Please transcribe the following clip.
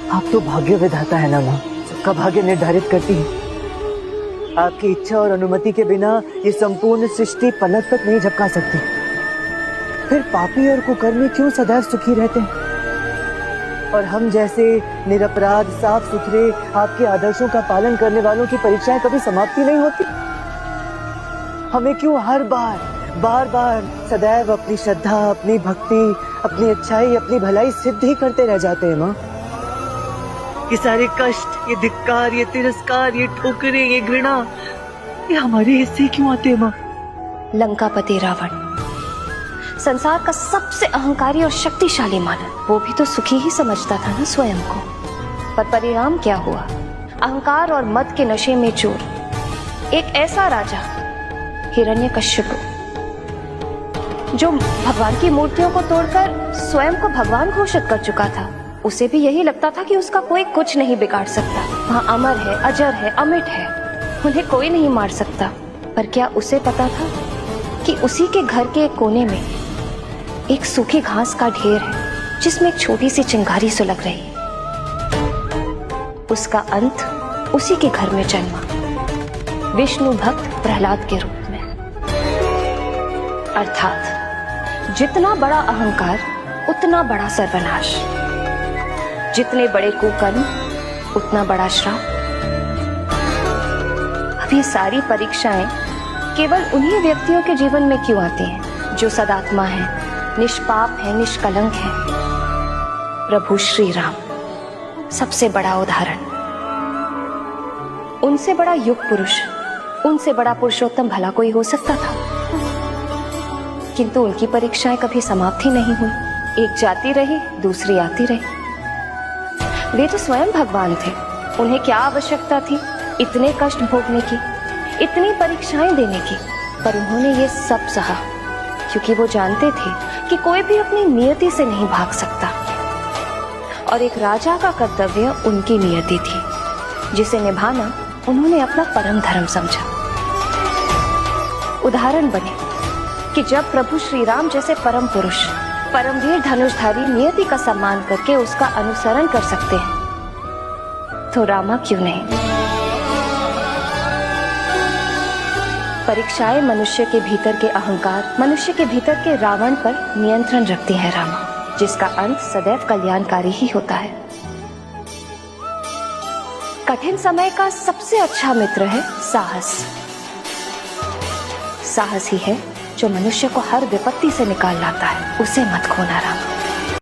आप तो भाग्य विधाता है ना माँ, सबका भाग्य निर्धारित करती है। आपकी इच्छा और अनुमति के बिना ये संपूर्ण सृष्टि पलक तक नहीं झपका सकती। फिर पापी और कुकर्मी क्यों सदैव सुखी रहते हैं और हम जैसे निरपराध साफ सुथरे आपके आदर्शों का पालन करने वालों की परीक्षाएं कभी समाप्ति नहीं होती? हमें क्यों हर बार बार सदैव अपनी श्रद्धा, अपनी भक्ति, अपनी अच्छाई, अपनी भलाई सिद्ध ही करते रह जाते हैं माँ? ये सारे कष्ट, ये धिक्कार, ये तिरस्कार, ये ठोकरें, ये घृणा, ये हमारे हिस्से क्यों आते हैं माँ? लंकापति रावण, संसार का सबसे अहंकारी और शक्तिशाली मानव, वो भी तो सुखी ही समझता था ना स्वयं को। पर परिणाम क्या हुआ? अहंकार और मद के नशे में चूर एक ऐसा राजा हिरण्यकश्यप, जो भगवान की मूर्तियों को तोड़कर स्वयं को भगवान घोषित कर चुका था, उसे भी यही लगता था कि उसका कोई कुछ नहीं बिगाड़ सकता। वहाँ अमर है, अजर है, अमिट है, उन्हें कोई नहीं मार सकता। पर क्या उसे पता था कि उसी के घर के एक कोने में एक सूखी घास का ढेर है, जिसमें एक छोटी सी चिंगारी सुलग रही है। उसका अंत उसी के घर में जन्मा, विष्णु भक्त प्रहलाद के रूप में। अर्थात जितना बड़ा अहंकार उतना बड़ा सर्वनाश, जितने बड़े कुकर्म उतना बड़ा श्राप। अब ये सारी परीक्षाएं केवल उन्हीं व्यक्तियों के जीवन में क्यों आती हैं जो सदात्मा हैं, निष्पाप हैं, निष्कलंक हैं? प्रभु श्री राम सबसे बड़ा उदाहरण। उनसे बड़ा युग पुरुष, उनसे बड़ा पुरुषोत्तम भला कोई हो सकता था? किंतु उनकी परीक्षाएं कभी समाप्त ही नहीं हुई। एक जाती रही, दूसरी आती रही। वे तो स्वयं भगवान थे, उन्हें क्या आवश्यकता थी इतने कष्ट भोगने की, इतनी परीक्षाएं देने की? पर उन्होंने ये सब सहा, क्योंकि वो जानते थे कि कोई भी अपनी नियति से नहीं भाग सकता, और एक राजा का कर्तव्य उनकी नियति थी, जिसे निभाना उन्होंने अपना परम धर्म समझा। उदाहरण बने कि जब प्रभु श्री राम जैसे परम पुरुष, परमवीर धनुषधारी नियति का सम्मान करके उसका अनुसरण कर सकते हैं, तो रामा क्यों नहीं? परीक्षाएं मनुष्य के भीतर के अहंकार, मनुष्य के भीतर के रावण पर नियंत्रण रखती है रामा, जिसका अंत सदैव कल्याणकारी ही होता है। कठिन समय का सबसे अच्छा मित्र है साहस। साहस ही है जो मनुष्य को हर विपत्ति से निकाल लाता है। उसे मत खोना रामा।